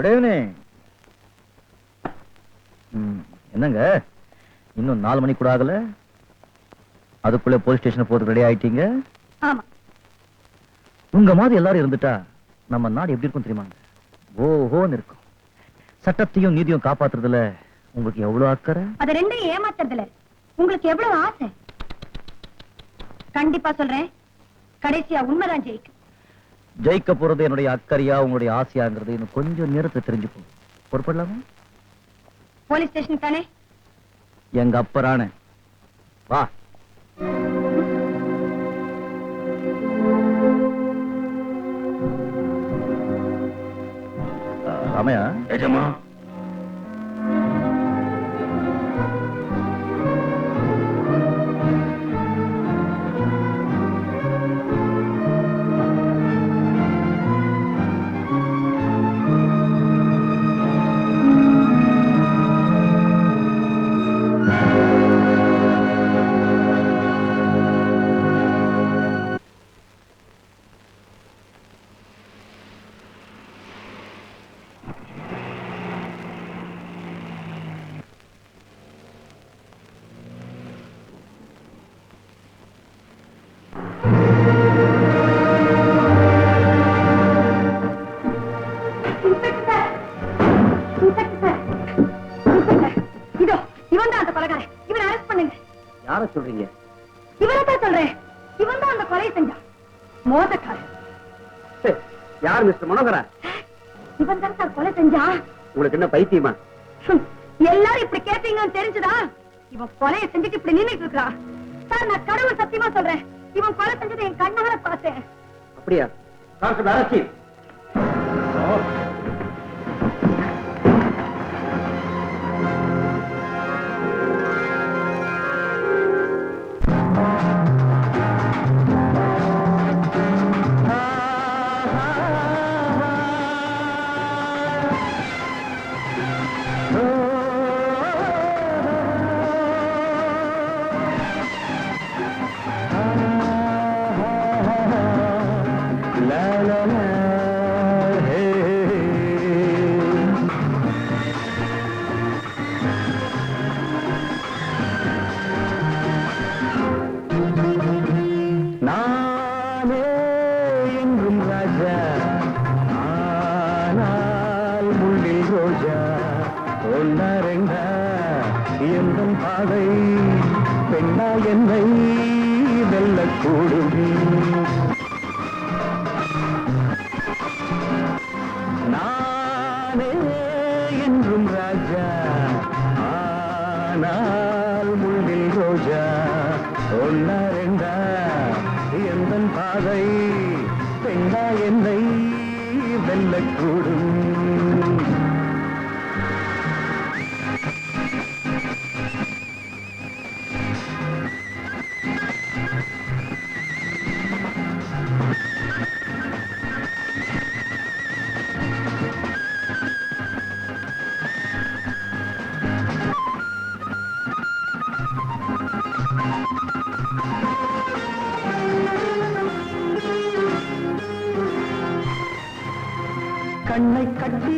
Good evening. என்னங்க இன்னும் 4 மணி கூட ஆகல, அதுக்குள்ள போலீஸ் ஸ்டேஷன் போறதுக்கு ரெடி ஆயிட்டீங்க? ஆமா. உங்க மாதிரி எல்லாரும் இருந்துட்டா நம்ம நாடு எப்படி இருக்கும் தெரியுமாங்க? ஓஹோன்னு இருக்கும். சட்டத்தையும் நீதியும் காப்பாத்துறதுல உங்களுக்கு எவ்வளவு அக்கறை? அது ரெண்டையும் ஏமாத்துறதுல உங்களுக்கு எவ்வளவு ஆசை? கண்டிப்பா சொல்றேன், கடைசியா உண்மைதான் ஜெயிக்கும். ஜெயிக்க போறது என்னுடைய அக்கறையா உங்களுடைய ஆசையாங்கிறது இன்னும் கொஞ்சம் நேரத்தை தெரிஞ்சு போகும். பொறுப்படலாமா? போலீஸ் ஸ்டேஷன் தானே? எங்க அப்பரான வா. ராமையா, எஜமா, யார சொல்றீங்க? இவனைத்தான் சொல்றேன். இவன் தான் அந்த கொலை செஞ்சான். மோசக்காரன். யார் மிஸ்டர் மனோகரன்? இவன் தான் சார் கொலை செஞ்சான். உங்களுக்கு என்ன பைத்தியமா? எல்லாரும் இப்படி கேட்பீங்கன்னு தெரிஞ்சுதா இவன் கொலையை செஞ்சுட்டு இப்படி நின்னுட்டு இருக்கான். சார், நான் கடவுள் சத்தியமா சொல்றேன், இவன் கொலை செஞ்சதை என் கண்ணால பார்த்தேன். அப்படியா? அரசி என்னை வெல்லக்கூடும். நானே என்றும் ராஜா, ஆனால் முள்ளில் ரோஜா. ஒன்னா ரெண்டா எந்தன் பாதை, பெண்ணா என்னை வெல்லக்கூடும். கண்ணை கட்டி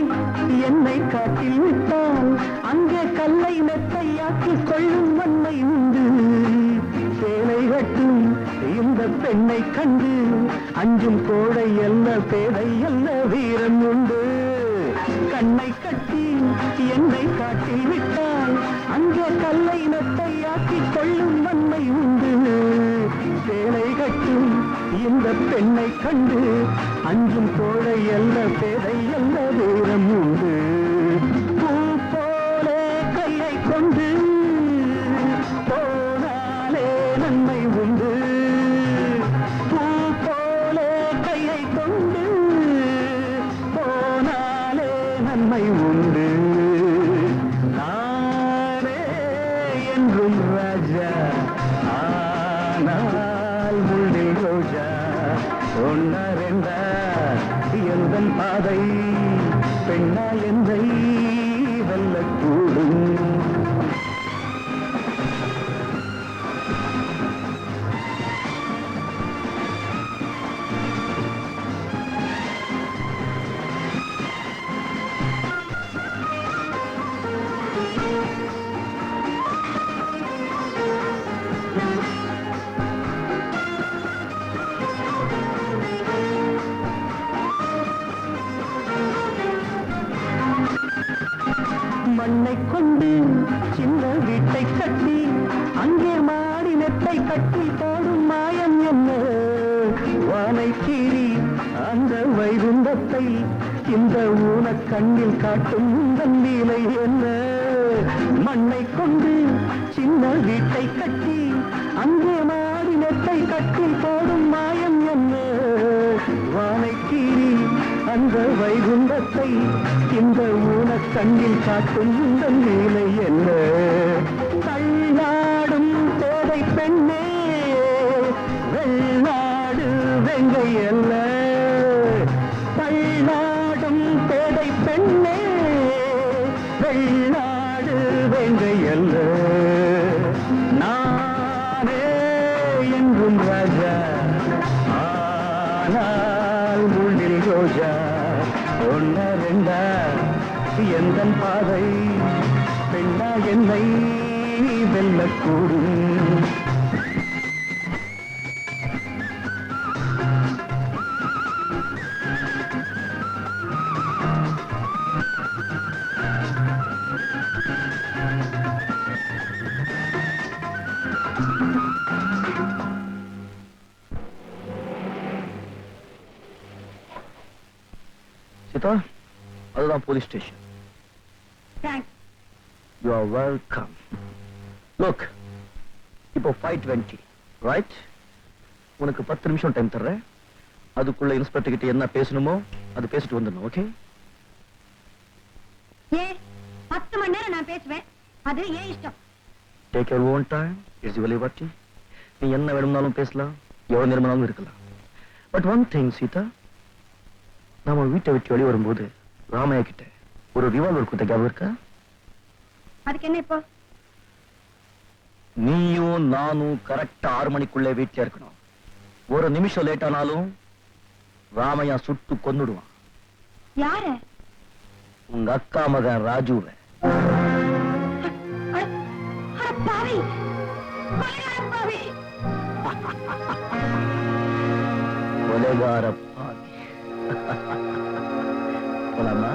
என்னை காட்டில் விட்டால் அங்கே கல்லை நெத்தையாக்கி கொள்ளும் வன்மை உண்டு. சேலை கட்டும் இந்த பெண்ணை கண்டு அஞ்சும் கோடை அல்ல, பேதை அல்ல, வீரன் உண்டு. கண்ணை கட்டி என்னை காட்டில் விட்டால் அங்கே கல்லை நெத்தையாக்கி கொள்ளும் வன்மை உண்டு. சேலை கட்டும் இந்த பெண்ணை கண்டு அஞ்சும் கோழை அல்ல, பேதை அல்ல, வீரம் உண்டு. பூ போலே கையை கொண்டு போனாலே நன்மை உண்டு. பூ போலே கையை கொண்டு போனாலே நன்மை உண்டு. நானே என்றும் ராஜா, ஆனால் முள்ளில் ரோஜா. ஒன்னா ரெண்டா எந்தன் பாதை, பெண்ணா என்னை வெல்லக்கூடும். மண்ணை கொண்டு சின்ன வீட்டை கட்டி அங்கே மாடி நெட்டை கட்டி போடும் மாயம் என்ன வானை கீறி அந்த வைகுந்தத்தை இந்த ஊன கண்ணில் காட்டும் உந்தன் லீலை என்ன மண்ணை கொண்டு சின்ன வீட்டை கட்டி அங்கே மாடி நெட்டை கட்டி போடும் மாயம் என்ன வானை கீறி அந்த வைகுந்தத்தை இந்த ஊன கண்ணில் காட்டும் உந்தன் லீலை என்ன தள்ளாடும் தேவை பெண்ணே வெள்ளாடு வெங்கை அல்ல தள்ளாடும் தேவை பெண்ணே வெள்ளாடு வெங்கை அல்ல நானே என்றும் ராஜா ஆனால் முள்ளில் ரோஜா ஒன்ன ரெண்டா எந்தன் பாதை பெண்ணா என்னை வெல்லக்கூடும் சீதா அதுதான் police station. Thanks. You are welcome. Look, இப்போ 5:20 ரைட்? உனக்கு 10 நிமிஷம் டைம் தர்றேன். அதுக்குள்ள இன்ஸ்பெக்டர் கிட்ட என்ன பேசணுமோ அது பேசிட்டு வந்துடணும். ஓகே? ஏன் 10 மணி நேரம் நான் பேசுவேன், அது ஏன் இஷ்டம். Take your own time. It's your liberty. நீ என்ன வேணும்னாலும் பேசலாம், எவ்வளவு நேரமானாலும் இருக்கலாம். பட் ஒன் திங் சீதா, நாம வீட்டை விட்டு வெளியே வரும்போது ராமையா கிட்ட ஒரு ரிவால்வர் கொடுத்த ஞாபகம் இருக்கா? அதுக்கு என்ன இப்போ? நீயும் நானும் கரெக்டா 6 மணிக்குள்ளே வீட்டுல இருக்கணும். ஒரு நிமிஷம் லேட் ஆனாலும் ராமையா சுட்டு கொன்னுடுவான். யார? உங்க அக்கா மகன் ராஜுவை. பாவி, பாவி, கொலைகார பாவி. போலாமா?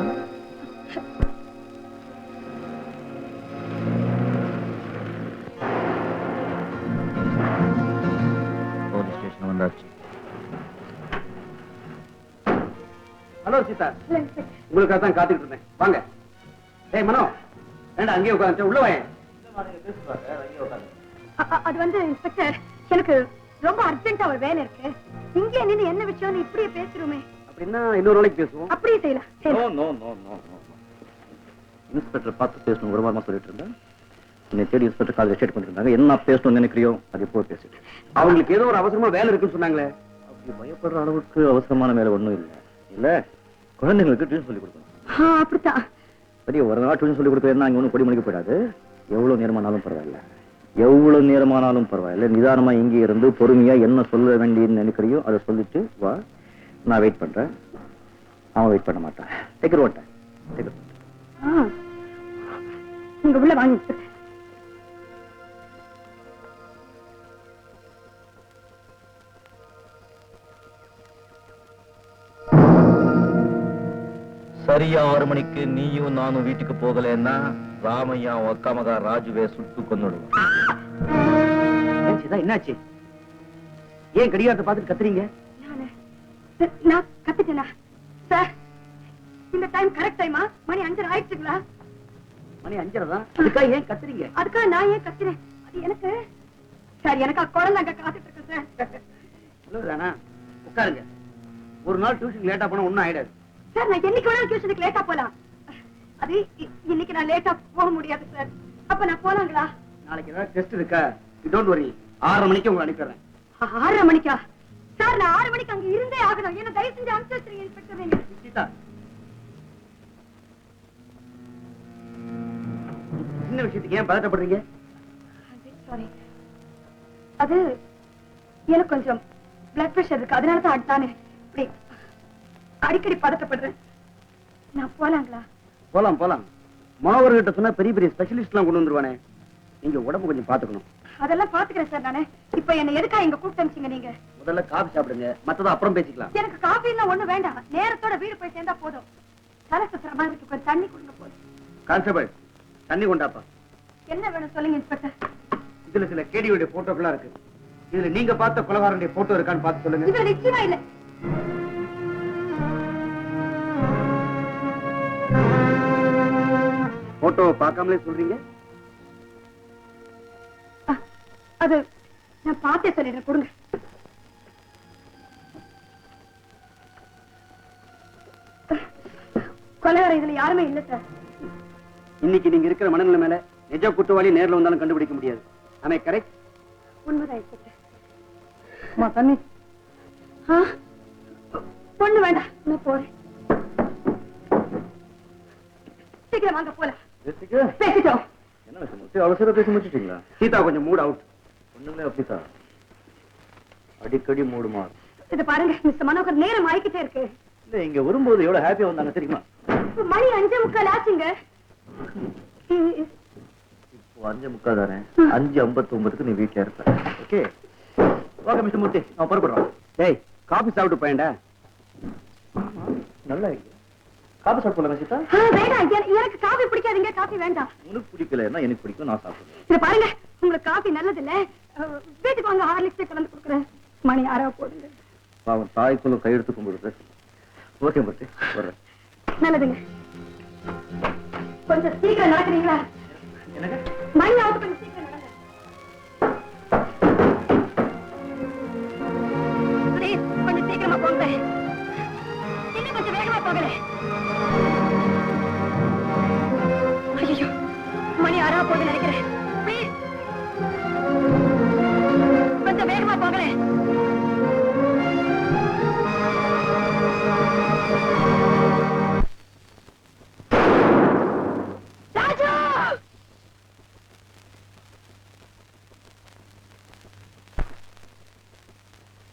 போலீஸ் ஸ்டேஷன் வந்தாச்சு. ஹலோ சீதா, உங்களுக்காக தான் காத்துக்கிட்டு இருந்தேன். வாங்க. ஏய் மனோ, ஏண்டா அங்கேயே உட்காந்து உள்ள வாங்க. அது வந்து இன்ஸ்பெக்டர், எனக்கு ரொம்ப அர்ஜென்ட்டா ஒரு வேலை இருக்கு. இங்கே நின்னு என்ன விஷயம்னு இப்படியே பேசுறோமே. அப்படின்னா இன்னொரு நாளைக்கு பேசுவோம். அப்படியே செய்யலாம். இன்ஸ்பெக்டர் பார்த்து பேசணும் ஒரு வாரமா சொல்லிட்டு இருந்தேன். என்னை தேடி இன்ஸ்பெக்டர் காலேஜ் ஸ்டேட் பண்ணிருந்தாங்க. என்ன பேசணும்னு நினைக்கிறியோ அது இப்போ பேசிட்டு. அவங்களுக்கு ஏதோ ஒரு அவசரமா வேலை இருக்குன்னு சொன்னாங்களே. அப்படி பயப்படுற அளவுக்கு அவசரமான வேலை ஒண்ணும் இல்லை. இல்ல, குழந்தைங்களுக்கு டியூஷன் சொல்லி கொடுக்கணும். அப்படித்தான். சரி, ஒரு நாள் டியூஷன் சொல்லி கொடுக்கறதுனா அங்க ஒன்றும் கொடி மணிக்க போயிடாது. எவ்வளவு நேரமானாலும் பரவாயில்ல, எவ்வளவு நேரமானாலும் பரவாயில்ல. நிதானமா இங்கே இருந்து பொறுமையா என்ன சொல்ல வேண்டியன்னு நினைக்கிறியோ அதை சொல்லிட்டு வா. நான் வெயிட் பண்றேன். அவன் வெயிட் பண்ண மாட்டான். Take road time. நீங்க உள்ள வாங்க இன்ஸ்பெக்டர். சரியா 6 மணிக்கு நீயும் நானும் வீட்டுக்கு போகலன்னா ராமையா அக்கா மகா ராஜுவே சுட்டு கொன்னுடுவான். என்னாச்சு? ஏன் கடிகாரத்தை பார்த்துட்டு கத்துறீங்க? நான் கத்துட்டேனா சார்? இந்த டைம் கரெக்ட் டைமா? மணி 5:30 ஆயிடுச்சுங்களா? மணி 5:30 தான். அதுக்காக ஏன் கத்துறீங்க? அதுக்காக நான் ஏன் கத்துறேன்? அது எனக்கு சார், எனக்கு குழந்தை அங்க காத்துட்டு இருக்கு சார். சொல்லுதானா? உட்காருங்க. ஒரு நாள் டியூஷன் லேட்டா போனா ஒண்ணும் ஆயிடாது. சார், நான் என்னைக்கு வேணாலும் டியூஷனுக்கு லேட்டா போலாம். அது இன்னைக்கு நான் லேட்டா போக முடியாது சார். அப்ப நான் போலாங்களா? நாளைக்கு ஏதாவது டெஸ்ட் இருக்கா? You don't worry. 6:30 மணிக்கு உங்களை அனுப்பிடுறேன். 6:30 மணிக்கா? சார், நான் 6 மணிக்கு அங்க இருந்தே ஆகணும். என்ன தயவு செஞ்சு அனுப்பிச்சு வச்சிருங்க இன்ஸ்பெக்டர். சீதா, சின்ன விஷயத்துக்கு ஏன் பதட்டப்படுறீங்க? சாரி, அது எனக்கு கொஞ்சம் பிளட் பிரஷர் இருக்கு. அதனால தான் அடுத்தானே இப்படி அடிக்கடி பதட்டப்படுறேன். நான் போலாங்களா? போலாம் போலாம். மாவர்கிட்ட சொன்னா பெரிய பெரிய ஸ்பெஷலிஸ்ட் எல்லாம் கொண்டு வந்துருவானே. நீங்க உடம்பு கொஞ்சம் பாத்துக்கணும். அதெல்லாம் பாத்துக்கிறேன் சார் நானு. இப்ப என்ன எதுக்கா இங்க கூப்பிட்டு அனுப்பிச்சீங்க நீங்க? முதல்ல காபி சாப்பிடுங்க, மத்தத அப்புறம் பேசிக்கலாம். எனக்கு காபி எல்லாம் ஒண்ணு வேண்டாம். நேரத்தோட வீடு போய் சேர்ந்தா போதும். தலை சுத்துற மாதிரி இருக்கு. கொஞ்சம் தண்ணி கொடுங்க போதும். கான்ஸ்டபிள், தண்ணி கொண்டாப்பா. என்ன வேணும் சொல்லுங்க இன்ஸ்பெக்டர். இதுல சில கேடியோட போட்டோக்களா இருக்கு. இதுல நீங்க பார்த்த கொலைகாரனுடைய போட்டோ இருக்கான்னு பார்த்து சொல்லுங்க. இது நிச்சயமா இல்ல. போட்டோவை பார்க்காமலே சொல்றீங்க? அது நான் பார்த்தே சொல்லிடுறேன், கொடுங்க. கொலைகாரன் இதுல யாருமே இல்ல சார். இன்னைக்கு நீங்க இருக்கிற மனநிலை மேல நிஜ குற்றவாளி நேர்ல வந்தாலும் கண்டுபிடிக்க முடியாது. ஆமே கரெக்ட்? உண்மைதான் இன்ஸ்பெக்டர். அம்மா தண்ணி. பொண்ணு வேண்டாம், நான் போறேன். சீக்கிரம் வாங்க போலாம். பேசிட்டோம். என்ன விஷயம்? அவசர பேசி முடிச்சிட்டீங்களா? சீதா கொஞ்சம் மூட் அவுட். ஒண்ணுமே அப்படித்தான், அடிக்கடி மூடு மாறும். இது பாருங்க மிஸ்டர் மனோகர், நேரம் ஆயிக்கிட்டே இருக்கு. இல்ல இங்க வரும்போது எவ்வளவு ஹாப்பியா வந்தாங்க தெரியுமா? மணி 5:45 ஆச்சுங்க. இப்போ 5:45 தானே, 5:59க்கு நீ வீட்டுல இருப்ப. ஓகே ஓகே மிஸ்டர் மூர்த்தி, நான் புறப்படுறோம். டேய் காபி சாப்பிட்டு போயேன்டா. நல்லா இருக்கு. காபி சாப்பிடலாம் சீதா? வேண்டாம், எனக்கு காபி பிடிக்காதுங்க. காபி வேண்டாம். உனக்கு பிடிக்கலன்னா எனக்கு பிடிக்கும், நான் சாப்பிடுறேன். இது பாருங்க, உங்களுக்கு காபி நல்லது இல்ல. வீட்டுக்கு வாங்க, ஹார்லிக்ஸ் கலந்து கொடுக்குறேன். மணி 6 போடுங்க. அவன் தாய்க்குள்ள கையெடுத்து கும்பிடுறது. ஓகே மூர்த்தி, வர்றேன். நல்லதுங்க. கொஞ்சம் சீக்கிரம் நடக்கிறீங்களா? எனக்கு மணி ஆகுது, கொஞ்சம் சீக்கிரம் நடங்க. ப்ளீஸ் கொஞ்சம் சீக்கிரமா போங்க. இன்னும் கொஞ்சம் வேகமா போகல. ஐயோ, மணி 6 போகுது நினைக்கிறேன். ப்ளீஸ் கொஞ்சம் வேகமா போகல.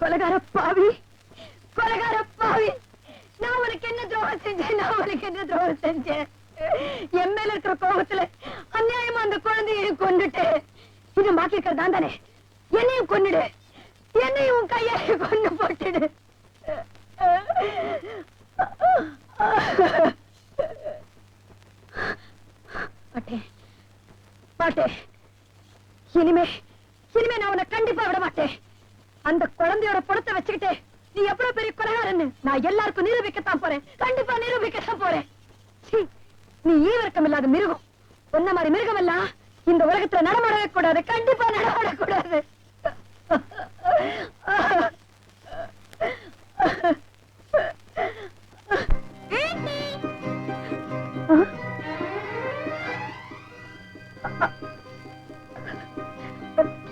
கொலைகார பாவி, கொலைகார பாவி, நான் உனக்கு என்ன துரோகம் செஞ்சேன்? நான் உனக்கு என்ன துரோகம் செஞ்சேன்? என் மேல இருக்கிற கோபத்துல அநியாயமா அந்த குழந்தையையும் கொண்டுட்டு, இது பாக்கி இருக்கிறதா தானே? என்னையும் கொன்னுடு, என்னையும் உன் கையால கொண்டு போட்டுடு. மாட்டேன் மாட்டேன், இனிமே நான் உன்னை கண்டிப்பா விட மாட்டேன். அந்த குழந்தையோட பணத்தை வச்சுக்கிட்டு நீ எவ்வளவு பெரிய கொலைகாரன்னு நான் எல்லாருக்கும் நிரூபிக்கத்தான் போறேன். கண்டிப்பா நிரூபிக்கத்தான் போறேன். நீ ஈவர்க்கம் இல்லாத மிருகம். ஒன்ன மாதிரி மிருகம் எல்லாம் இந்த உலகத்துல நடமாடவே கூடாது. கண்டிப்பா நடமாடக்கூடாது.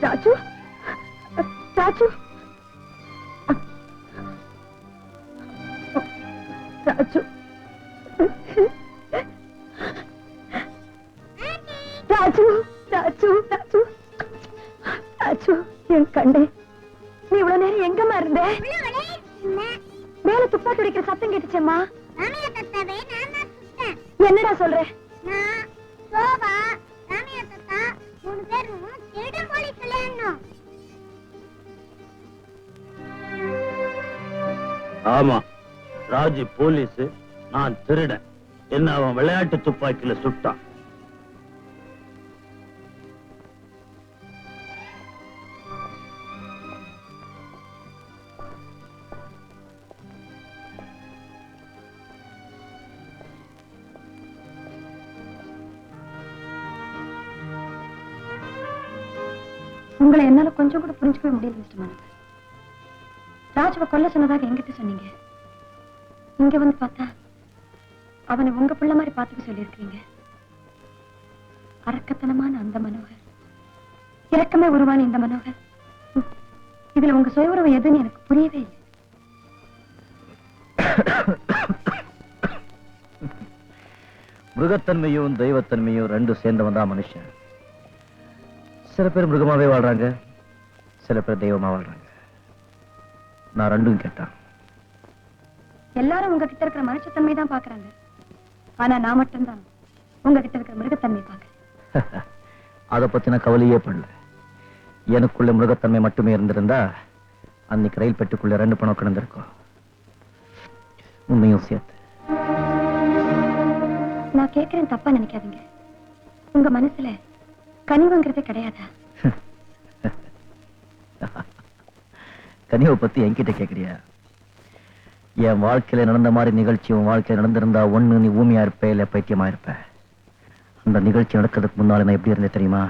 ராஜு, ராஜு, ராஜு, ராஜு, ராஜு, ராஜு, ராஜு, என் கண்ணே, நீ இவ்வளவு நேரம் எங்கம்மா இருந்த? மேல துப்பாக்கி அடிக்கிற சத்தம் கேட்டுச்சேம்மா. என்னடா சொல்ற? ஆமா, ராஜு போலீஸ், நான் திருடன். என்ன அவன் விளையாட்டு துப்பாக்கியில சுட்டான். உங்களை என்னால கொஞ்சம் கூட புரிஞ்சுக்கவே முடியல மிஸ்டர் மனோகர். ராஜுவை கொல்ல சொன்னதாக எங்கிட்ட சொன்னீங்க. இங்க வந்து பார்த்தா அவனை உங்க பிள்ளை மாதிரி பார்த்துக்க சொல்லியிருக்கீங்க. அரக்கத்தனமான அந்த மனோகர், இரக்கமே உருவான இந்த மனோகர், இதுல உங்க சுய உறவு எதுன்னு எனக்கு புரியவே இல்லை. மிருகத்தன்மையும் தெய்வத்தன்மையும் ரெண்டும் சேர்ந்தவன் தான் மனுஷன். சில பேர் மிருகமாவே வாழ்றாங்க, சில பேர் தெய்வமா வாழ்றாங்க. நான் ரெண்டும் கேட்டான். எல்லாரும் உங்ககிட்ட இருக்கிற மனுஷத்தன்மை தான் பாக்குறாங்க. ஆனா நான் மட்டும்தான் உங்ககிட்ட இருக்கிற மிருகத்தன்மை பாக்குறேன். அதை பத்தி நான் கவலையே பண்ணல. எனக்குள்ள மிருகத்தன்மை மட்டுமே இருந்திருந்தா அன்னைக்கு ரயில் பெட்டுக்குள்ள 2 பணம் கிடந்திருக்கும். உண்மையும் சேர்த்து. நான் கேட்கிறேன், தப்பா நினைக்காதீங்க. உங்க மனசுல கனிவுங்கிறதே கிடையாதா? கனிவை பத்தி என்கிட்ட கேக்குறியா? என் வாழ்க்கையில நடந்த மாதிரி நிகழ்ச்சி உன் வாழ்க்கையில நடந்திருந்தா ஒண்ணு நீ ஊமையா இருப்ப இல்ல பைத்தியமா இருப்ப. அந்த நிகழ்ச்சி நடக்கிறதுக்கு முன்னால நான் எப்படி இருந்தேன் தெரியுமா?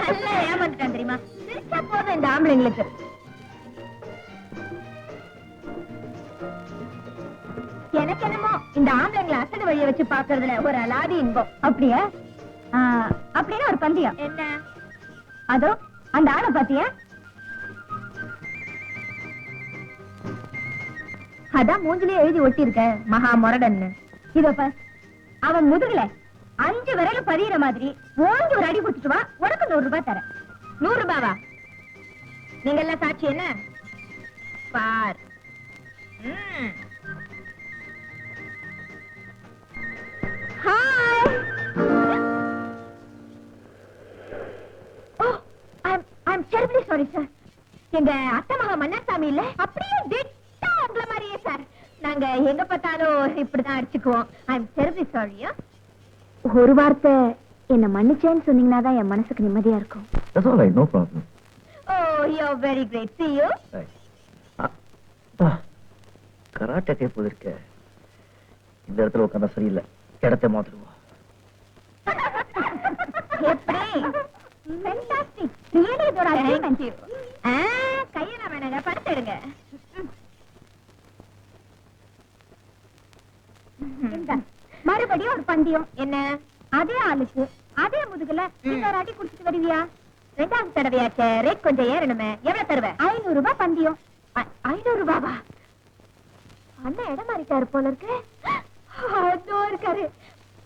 நல்லா ஏமாந்துட்டான் தெரியுமா? சிரிச்சா போதும் இந்த ஆம்பளைங்களுக்கு. எனக்கு என்னமோ இந்த ஆம்பளைங்களை அசடு வழிய வச்சு பாக்குறதுல ஒரு அலாதி இன்பம். அப்படியா? அப்படின்னா ஒரு பந்தயம் என்ன? அதோ அந்த ஆளை பாத்தியா? அதான் மூஞ்சிலே எழுதி ஒட்டி இருக்க மகா முரடன்னு. இதோ பார், அவன் முதுகுல 5 விரல பதிகிற மாதிரி ஓங்கி ஒரு அடி குடுத்துட்டு வா, உனக்கு 100 ரூபாய் தரேன். 100 ரூபாவா? நீங்க எல்லாம் சாட்சி என்ன பார். Hi. Oh, I'm terribly sorry sir. எங்க அத்தை மகா மன்னாசாமி இல்ல, அப்படியே திட்டா உங்கள மாதிரியே சார். நாங்க எங்க பார்த்தாலும் இப்படிதான் அடிச்சுக்குவோம். I'm terribly sorry. ஒரு வார்த்தை என்ன மன்னிச்சேன்னு சொன்னீங்கன்னா தான் என் மனசுக்கு நிம்மதியா இருக்கும். That's all right, no problem. Oh, you're very great. See you. Karate கேப் இருக்க இந்த இடத்துல உட்கார்ந்தா சரியில்லை, இடத்தை மாத்திடுவோம். எப்படி? Fantastic. Really good. Thank you. கையெல்லாம் வேணாங்க, படுத்து எடுங்க. மறுபடியும் ஒரு பந்தயம். என்ன? அதே ஆளுக்கு அதே முதுகுல இன்னொரு அடி குடிச்சிட்டு வருவியா? 2வது தடவையாச்சே, ரேட் கொஞ்சம் ஏறணுமே. எவ்வளவு தருவ? 500 ரூபாய் பந்தயம். 500 ரூபாவா? அண்ணன் இடம் மாறிட்டாரு போல இருக்கு. அதோ இருக்காரு.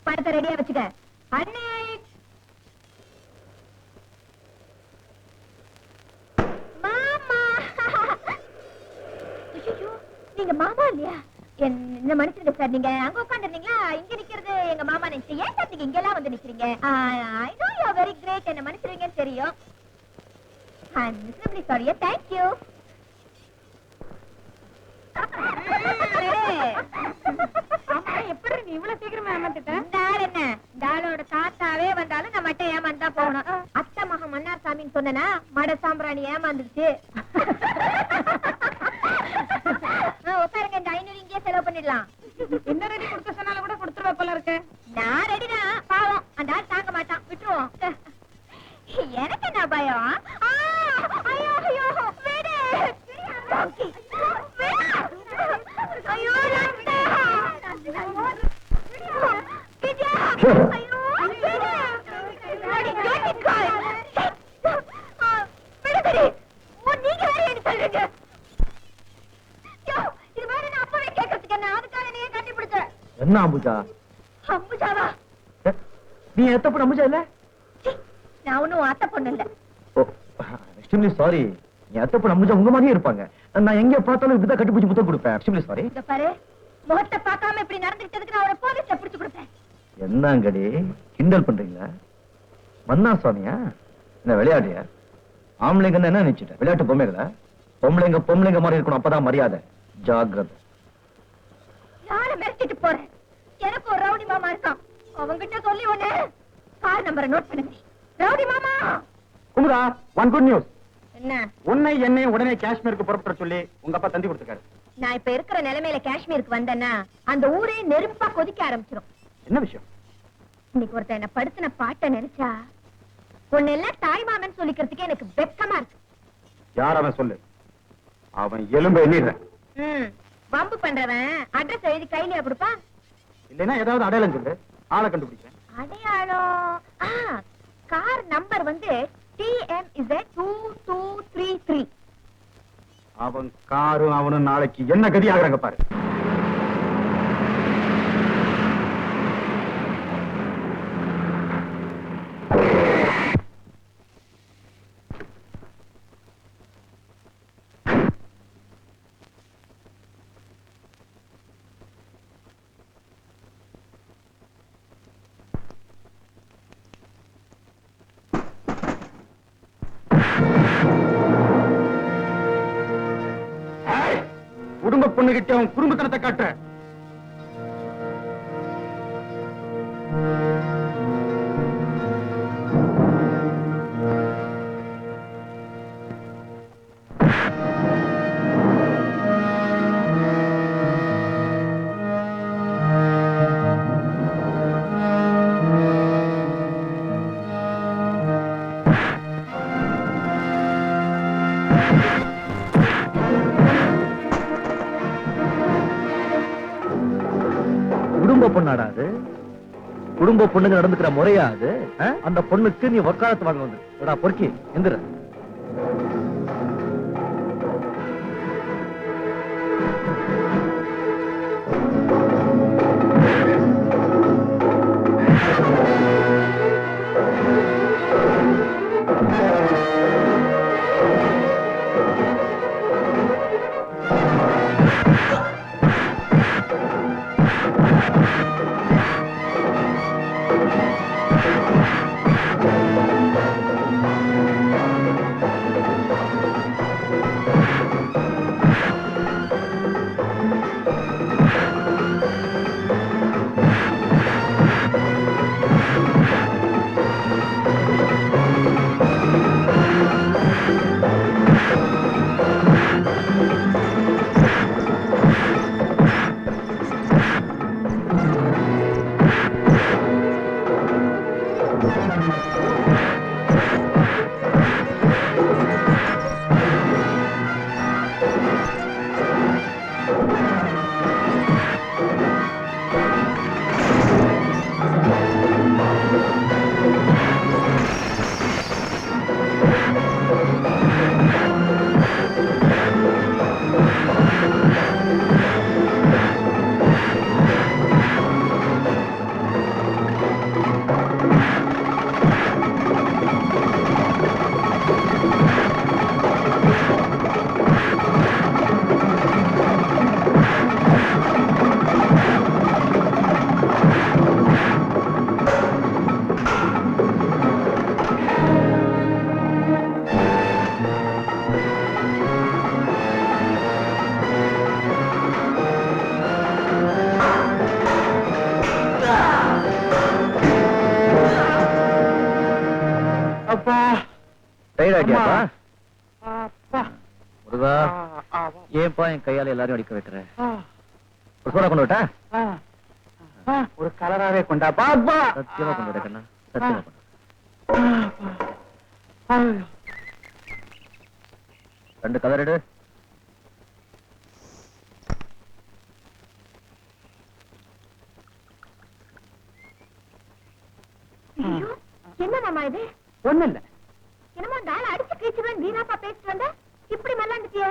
படத்தை ரெடியா வச்சுக்க. அண்ணே மாமா. ஐயோ, நீங்க மாமா இல்லையா? என்ன மனுஷங்க சார், நீங்க அங்க உட்காந்துருந்தீங்களா? இங்க நிக்கிறது எங்க மாமா நினைச்சு. ஏன் சார் நீங்க இங்கெல்லாம் வந்து நிக்கிறீங்க? I know you are very great. என்ன மனுஷருங்கன்னு தெரியும். I'm miserably sorry. Thank you. எப்படி நீ இவ்வளவு சீக்கிரமா ஏமாத்திட்ட? இந்த ஆள் என்ன, இந்த ஆளோட தாத்தாவே வந்தாலும் நான் மட்டும் ஏமாந்தா போகணும். அத்தை மகா மன்னார் சாமின்னு சொன்னா மட சாம்பிராணி ஏமாந்துருச்சு. உட்காருங்க, இந்த 500 இங்கே செலவு பண்ணிடலாம். இந்த ரெடி கொடுக்க சொன்னாலும் கூட கொடுத்துருவ போல இருக்கு. நான் ரெடிதான், பாவம் அந்த ஆள் தாங்க மாட்டான், விட்டுருவோம். எனக்கு என்ன பயம்? ஐயோ ஐயோ, விடு. ஐயோ என்ன அம்புஜா? அம்புஜாவா? நீ எத்த பொண்ணு அம்புஜா இல்ல? நான் ஒன்னும் அத்தை பொண்ணு இல்ல. Extremely sorry. நீ அத்த பொண்ணு அம்புஜா உங்க மாதிரியே இருப்பாங்க. நான் எங்க பார்த்தாலும் இப்படிதான் கட்டிப்பிடிச்சு முத்தம் கொடுப்பேன். Extremely sorry. இத பாரு, முகத்தை பார்க்காம இப்படி நடந்துட்டதுக்கு நான் அவரை போலீஸ்ல பிடிச்சு கொடுப்பேன். என்னங்கடி கிண்டல் பண்றீங்களா? மன்னா சுவாமியா? என்ன விளையாடியா? ஆம்பளைங்க என்ன நினைச்சிட்ட? விளையாட்டு பொம்மைகளா? பொம்பளைங்க மாதிரி இருக்கணும், அப்பதான் மரியாதை. ஜாக்கிரதை. நானும் மிரட்டிட்டு போறேன். எனக்கு ஒரு ரவுடி மாமா இருக்கான். அவங்கிட்ட சொல்லி ஒண்ணு கார் நம்பரை நோட் பண்ணுங்க. ரவுடி மாமா. Kumudha, one good news. என்ன? உன்னை என்னை உடனே காஷ்மீருக்கு புறப்பட சொல்லி உங்க அப்பா தந்தி கொடுத்துருக்காரு. நான் இப்ப இருக்கிற நிலைமையில காஷ்மீருக்கு வந்தேன்னா அந்த ஊரே நெருப்பா கொதிக்க ஆரம்பிச்சிடும். என்ன விஷயம்? இன்னைக்கு ஒருத்தன் என்ன படுத்தின பாட்டை நினைச்சா உன்னை எல்லாம் தாய் மாமன் சொல்லிக்கிறதுக்கே எனக்கு வெக்கமா இருக்கு. யார் அவன் சொல்லு. அவன் எலும்பு எண்ணிடுறேன். வம்பு பண்றவன் அட்ரஸ் எழுதி கையில கொடுப்பான். இல்லைன்னா ஏதாவது அடையாளம் சொல்லு, ஆளை கண்டுபிடிக்கிறேன். அடையாளம்? கார் நம்பர் வந்து TMZ2233. அவன் காரும் அவனும் நாளைக்கு என்ன கதி ஆகுறாங்க பாரு. பொண்ணுகிட்ட அவன் குடும்பத்தனத்தை காட்டுற. குடும்ப பொண்ணாடா அது? குடும்ப பொண்ணுங்க நடந்துக்கிற முறையா அது? அந்த பொண்ணுக்கு நீ வக்காலத்து வாங்க வந்து பொறுக்கி எந்திர. ஏன்பா என் கையால எல்லாரும் அடிக்க வைக்கிற? ஒரு சோடா கொண்டு விட்டா? ஒரு கலராவே கொண்டா பாப்பா. சத்தியமா கொண்டு விட கண்ணா, சத்தியமா கொண்டு. ரெண்டு கலர் எடு. என்ன மாமா இது? ஒண்ணு இல்ல. என்னமோ நாளை அடிச்சு கீச்சுவேன் வீணாப்பா பேசிட்டு வந்த இப்படி மல்லாண்டிட்டிய.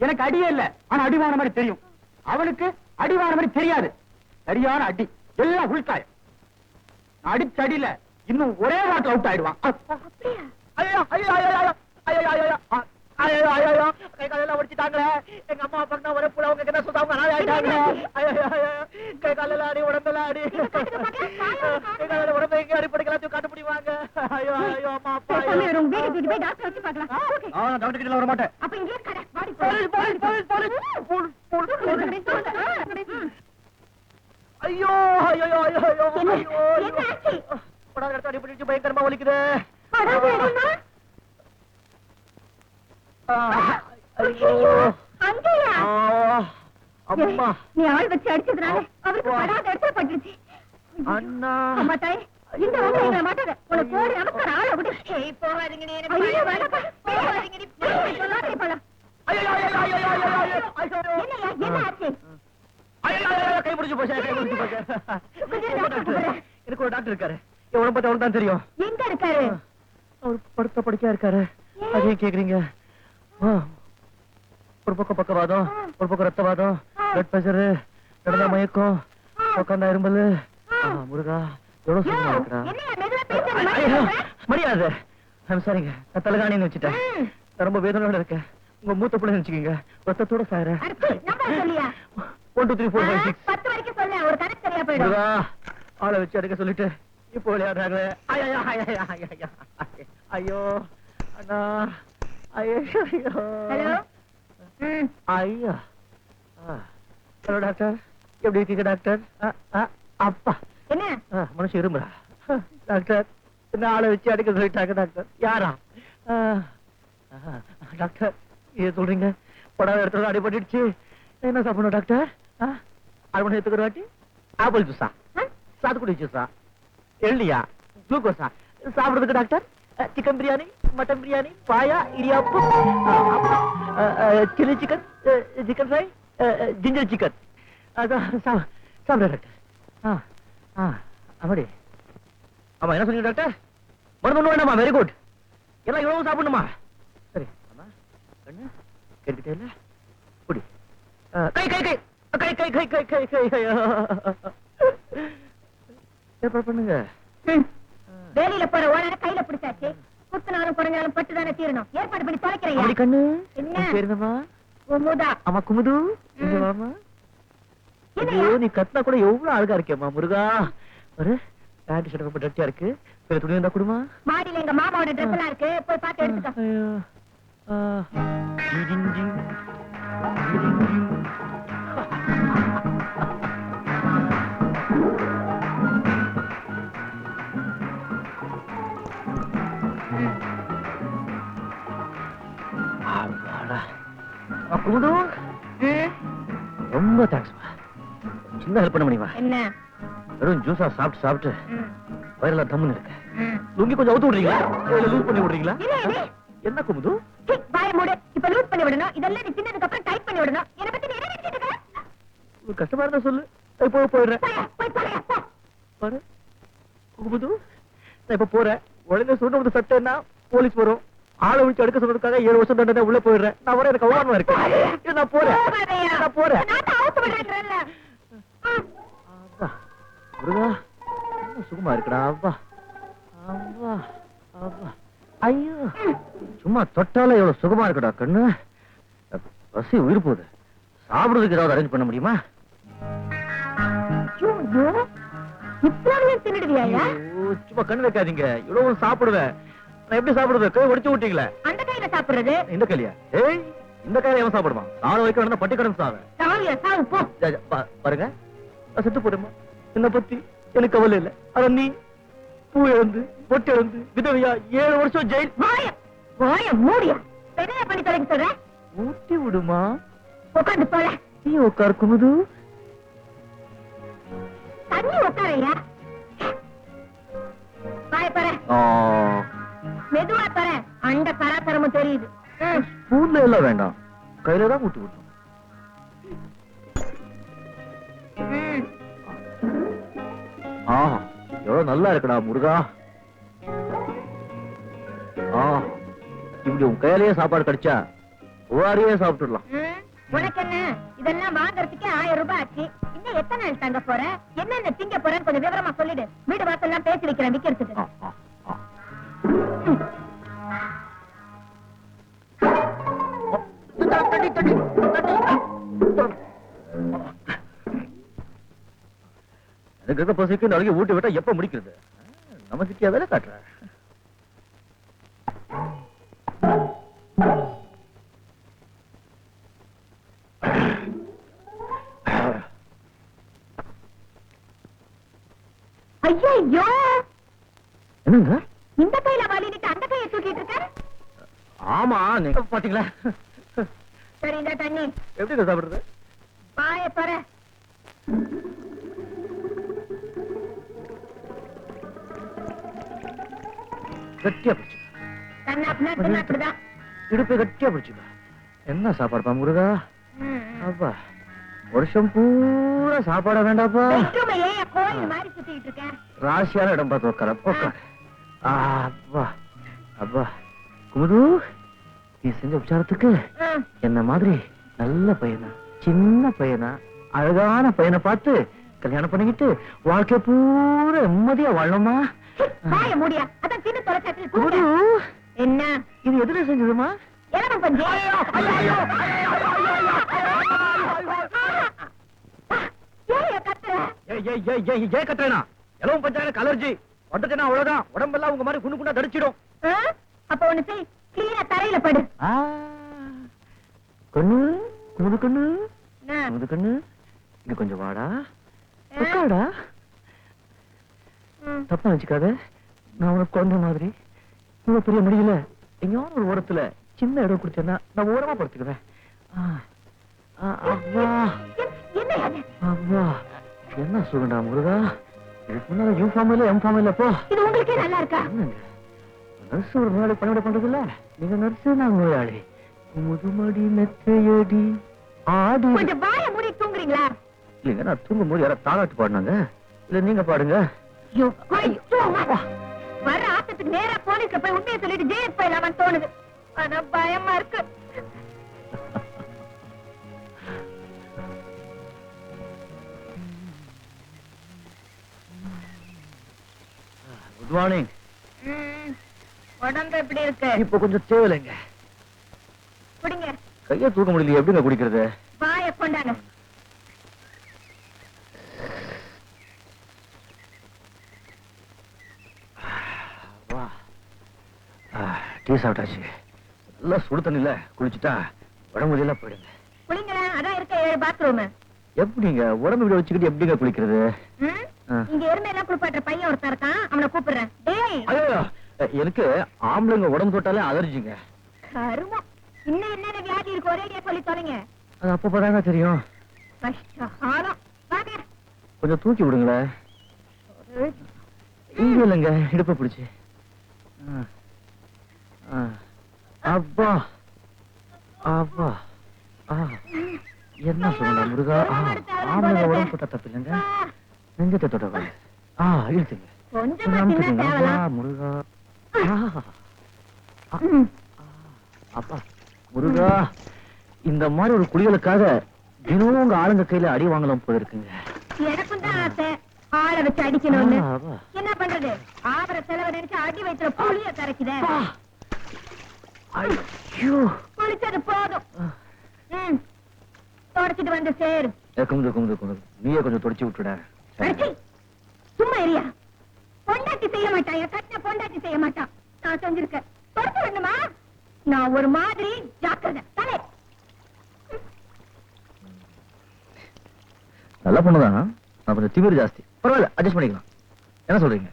எனக்கு அடியே இல்ல, ஆனா அடிவான மாதிரி தெரியும். அவனுக்கு அடிவான மாதிரி தெரியாது. சரியான அடி, எல்லாம் உள்காயம். அடிச்ச அடியில இன்னும் ஒரே வாட்டில் அவுட் ஆயிடுவான். அப்படியா? ஐயோ ஐயோ ஐயோ ஐயோ ஐயோ ஐயோ ஐயோ கை காலெல்லாம் உடைச்சிட்டாங்களே. எங்க அம்மா அப்பா ஒரே புள்ள அவங்க என்ன சொல்றாங்க நாளை ஆயிட்டாங்க. ஐயோ ஐயோ கை காலெல்லாம் அடி, உடம்பெல்லாம் அடி. கை காலில் உடம்பு எங்க அடிப்படைக்கெல்லாம் காட்டு முடிவாங்க. ஐயோ ஐயோ அம்மா அப்பா. டாக்டர் வச்சு பார்க்கலாம். டாக்டர் கிட்ட வர மாட்டேன். அப்ப இங்கே கடை வாடி ஐயோ ஐயோ ஐயோ ஐயோ படாத அடி பிடிச்சு பயங்கரமா வலிக்குது. அம்மா நீ ஆள் வச்சு அடிச்சதுனால அவருக்கு படாத இடத்துல பட்டுருச்சு. அண்ணா அம்மா தாய் இந்த வந்து மாட்டாத உனக்கு கோடி நமக்கு ஆள விடு. போகாதீங்க நீ கை பிடிச்சு போச்சு. எனக்கு ஒரு டாக்டர் இருக்காரு, எவ்வளவு பத்தி அவனுக்கு தான் தெரியும். எங்க இருக்காரு? அவர் படுத்த படுக்கையா இருக்காரு. அதையும் கேக்குறீங்க? ஒரு பக்கம் பக்கவாதம், ஒரு பக்கம் ரத்தவாதம், பிளட் பிரஷர், நடந்தா மயக்கம், உட்காந்தா இரும்பல். முருகா எவ்வளவு சூப்பரா இருக்கா. மரியாதை. சரிங்க, நான் தலைகாணின்னு வச்சுட்டேன். நான் ரொம்ப வேதனோட இருக்கேன். உங்க மூத்த பிள்ளை நினைச்சுக்கீங்க, ரத்தத்தோட சாயிர. 1 2 3 4 5 6 10 வரைக்கும் சொல்ல ஒரு கணக்கு சரியா போயிடும். ஆளை வச்சு அடிக்க சொல்லிட்டு இப்போ விளையாடுறாங்க. ஐயோ அண்ணா, ஐயோ ஐயோ ஹலோ. ஐயா ஹலோ டாக்டர், எப்படி இருக்கீங்க டாக்டர்? அப்பா என்ன மனுஷன் இருமுறா. டாக்டர், என்ன ஆளை வச்சு அடிக்க சொல்லிட்டாங்க டாக்டர். யாரா? டாக்டர், ஏன் சொல்றீங்க? படாத இடத்துல அடிபட்டுடுச்சு. என்ன சாப்பிடணும் டாக்டர்? 6 மணி நேரத்துக்கு ஒரு வாட்டி ஆப்பிள் ஜூஸா, சாத்துக்குடி ஜூஸா, எள்ளியா, குளுக்கோஸா சாப்பிடுறதுக்கு doctor? Chicken biryani, mutton biryani, paya, இடியாப்பு, chilli chicken, chicken fry, ginger chicken சாப்பிட டாக்டர். அப்படி ஆமா, என்ன சொன்னீங்க டாக்டர்? மருந்து ஒண்ணு வேண்டாமா? Very good. எல்லாம் இவ்வளவு சாப்பிடணுமா? சரி. ஆமா கண்ணு கேட்டுக்கிட்டே இல்ல. குடி. கை கை கை கை கை கை கை கை கை கை ஏற்பாடு பண்ணுங்க. வேலையில போற ஓனரை கையில பிடிச்சாச்சு. குத்துனாலும் குறைஞ்சாலும் பட்டு தானே தீரணும். ஏற்பாடு பண்ணி தொலைக்கிறேன். கண்ணு என்ன? பேர் என்னம்மா? குமுதா. ஆமா குமுது. இங்க வாமா. ஐயோ, நீ கத்தினா கூட எவ்வளவு அழகா இருக்கேம்மா முருகா. ஒரு பேண்ட் ஷர்ட் ரொம்ப டட்டியா இருக்கு. வேற துணி இருந்தா கொடுமா. மாடியில எங்க மாமாவோட ட்ரெஸ் எல்லாம் இருக்கு, போய் பார்த்து எடுத்துக்க. ஐயோ. குமுது, ரொம்ப தேங்க்ஸ்மா. சின்ன ஹெல்ப் பண்ண முடியுமா? என்ன? வெறும் ஜூஸா சாப்பிட்டு சாப்பிட்டு வயிறெல்லாம் தம்முன்னு இருக்கு. லுங்கி கொஞ்சம் அவுத்து விடுறீங்களா? இல்ல லூஸ் பண்ணி விடுறீங்களா? என்ன குமுது? வாய மூடு. இப்ப லூஸ் பண்ணி விடணும். இதெல்லாம் நீ சின்னதுக்கு அப்புறம் டைட் பண்ணி விடணும். என்ன பத்தி நீ என்ன நினைச்சிட்டு இருக்க? கஷ்டமா இருந்தா சொல்லு. இப்போ போயிடுறேன். போய் போ. பாரு குமுது, நான் இப்ப போறேன். உடனே சொன்ன ஒரு சட்டம்னா போலீஸ் வரும். ஆளை விட்டு எடுக்க சொன்னதுக்காக 7 வருஷம் தண்டனை உள்ள போயிடுறேன். நான் வர எனக்கு அவமானமா இருக்கு. நான் போறேன். நான் போறேன். அப்பா முருகா, சுகமா இருக்குடா. அப்பா அப்பா அப்பா. ஐயோ, சும்மா தொட்டால எவ்வளவு சுகமா இருக்குடா கண்ணு. பசி உயிர் போகுது. சாப்பிடுறதுக்கு ஏதாவது அரேஞ்ச் பண்ண முடியுமா? சும்மா கண்ணு வைக்காதீங்க. இவ்வளவு சாப்பிடுவேன். நான் எப்படி சாப்பிடுவேன்? கை ஒடிச்சு விட்டீங்களே. அந்த கையில சாப்பிடுறது. இந்த கையில? ஏய், இந்த கையில எவன் சாப்பிடுமா? சாவ வைக்க நடந்த பட்டி கடன் சாவேன். சாவு போ. பாருங்க, நான் செத்து போறேம்மா. என்ன பத்தி எனக்கு கவலை இல்லை. ஆனா நீ பூ இழந்து பொட்டு இழந்து விதவையா 7 வருஷம் ஜெயில். வாய மூடியா. என்ன பண்ணி தொலைக்க சொல்ற? ஊட்டி விடுமா. உட்காந்து போல. நீ உட்கார் குமுது. தண்ணி உட்காரையா. வாய பாரு. மெதுவா பாரு. அந்த கராத்தரமும் தெரியுது. ஸ்பூன்ல எல்லாம் வேண்டாம், கையில தான் ஊட்டி விடணும். எவ்வளவு நல்லா இருக்குடா முருகா. இப்படி உன் கையிலேயே சாப்பாடு கிடைச்சா ஒவ்வொருயே சாப்பிட்டுடலாம். உனக்கு என்ன, இதெல்லாம் வாங்கறதுக்கே 1000 ரூபாய் ஆச்சு. இன்னும் எத்தனை நாள் தங்க போற? என்னென்ன திங்க போறேன்னு கொஞ்சம் விவரமா சொல்லிடு. வீடு வாசல் எல்லாம் பேசி வைக்கிறேன் விக்கிறதுக்கு. எனக்கு இருக்க பசிக்கு நாளைக்கு ஊட்டி விட்டா எப்ப முடிக்கிறது? நமக்கு வேலை காட்டுற. ஐயோ, என்னங்க இந்த கையில வாலிட்டு அந்த கையை தூக்கிட்டு இருக்க? ஆமா, நீங்க பாத்தீங்களா? சரி, இந்த தண்ணி எப்படி சாப்பிடுறது? பாய பாரு. கட்டியா பிடிச்சு. அப்படிதான் இடுப்பு கட்டியா பிடிச்சுக்கா. என்ன சாப்பாடுப்பா முருகா? அப்பா, வருஷம் பூரா சாப்பாட வேண்டாப்பா. கோயில் மாதிரி சுத்திட்டு இருக்கேன். ராசியான இடம் பார்த்து உட்கார. உட்கார். அப்பா அப்பா. குமுது, நீ செஞ்ச உபச்சாரத்துக்கு என்ன மாதிரி நல்ல பையனா, சின்ன பையனா, அழகான பையனை பார்த்து கல்யாணம் பண்ணிக்கிட்டு வாழ்க்கை பூரா நிம்மதியா வாழணுமா? முடியா. அதான் சின்ன தொலைக்காட்சி. குமுது, என்ன இது எதுல செஞ்சதுமா? எல்லாம் பஞ்சு. ஏன் கட்டுறேனா? எல்லாம் பஞ்சாயத்து அலர்ஜி வந்துச்சுன்னா அவ்வளவுதான். உடம்பெல்லாம் உங்க மாதிரி குண்டு குண்டா தடிச்சிடும். அப்ப ஒண்ணு செய், கிளீனா தரையில படு. கண்ணு, குமுது கண்ணு, என்ன? கண்ணு இங்க கொஞ்சம் வாடா உட்காடா. தப்பா வச்சுக்காத, நான் உனக்கு குழந்தை மாதிரி இவ்வளவு பெரிய முடியல. எங்கேயாவது ஒரு ஓரத்துல சின்ன இடம் கொடுத்தேன்னா நான் ஓரமா படுத்துக்குவேன். அவ்வா அவ்வா என்ன சுகண்டா முருகா. இதுக்கு முன்னால யூ ஃபார்ம் இல்ல எம் ஃபார்ம் இல்ல. போ, இது உங்களுக்கே நல்லா இருக்கா? நர்ஸ் ஒரு நாளை பணிவிட பண்றது இல்ல. நீங்க நர்ஸ், நான் நோயாளி. முதுமடி மெத்தையடி ஆடி. கொஞ்சம் வாய மூடி தூங்குறீங்களா? இல்லைங்க, நான் தூங்கும் போது யாராவது தாளாட்டு பாடினாங்க. இல்ல நீங்க பாடுங்க. வர ஆட்டத்துக்கு நேரா போலீஸ்ல போய் உண்மையை சொல்லிட்டு ஜெயிலுக்கு போயிடலாமான்னு தோணுது. ஆனா பயமா இருக்கு. Good morning. உடம்பு எப்படி இருக்கு? இப்ப கொஞ்சம் தேவையில்லைங்க. குடிங்க. கையை தூக்க முடியல, எப்படிங்க குடிக்கிறது? வாய கொண்டாங்க. டீ சாப்பிட்டாச்சு. நல்லா சுடு தண்ணில குளிச்சுட்டா உடம்பு எல்லாம் போயிடுங்க. குளிங்களேன், அதான் இருக்க 7 பாத்ரூம். எப்படிங்க உடம்பு இப்படி வச்சுக்கிட்டு எப்படிங்க குளிக்கிறது? இங்க எருமையெல்லாம் குளிப்பாட்டுற பையன் ஒருத்தன் இருக்கான், அவனை கூப்பிடுறேன். டேய், ஐயோ, எனக்கு ஆம்பளைங்க உடம்பு தொட்டாலே அலர்ஜிங்க. கருமம். இன்னும் என்னென்ன வியாதி இருக்கு ஒரேடியா சொல்லி தொலைங்க. அது அப்பதாங்க தெரியும். கஷ்டம். வாங்க. கொஞ்சம் தூக்கி விடுங்களேன். இங்க இல்லைங்க, இடுப்ப பிடிச்சு. அப்பா அப்பா என்ன சொல்லலாம் முருகா. ஆம்பளைங்க உடம்பு தொட்டா தப்பு இல்லைங்க, நெஞ்சத்தை தொட்ட இழுத்துங்க. கொஞ்சமா முருகா. அப்பா முருகா, இந்த மாதிரி ஒரு குளிகளுக்காக தினமும் உங்க ஆளுங்க கையில அடி வாங்கலாம் போல இருக்குங்க. எனக்கும் தான் ஆசை ஆளை வச்சு அடிக்கணும்னு. என்ன பண்றது, ஆபர செலவை நினைச்சு அடி வயிற்றுல புளிய கரைக்குதே. குளிச்சது போதும். தொடச்சிட்டு வந்து சேரு. நீயே கொஞ்சம் தொடச்சு விட்டுட. சும்மா இல்லையா? பொண்டாட்டி செய்ய மாட்டான், கட்டின பொண்டாட்டி செய்ய மாட்டான். நான் செஞ்சிருக்கேன். தொடச்சு வேணுமா? நான் ஒரு மாதிரி ஜாக்கிரதை. தலை நல்ல பொண்ணுதான், நான் கொஞ்சம் திமிரு ஜாஸ்தி. பரவாயில்ல, அட்ஜஸ்ட் பண்ணிக்கலாம். என்ன சொல்றீங்க?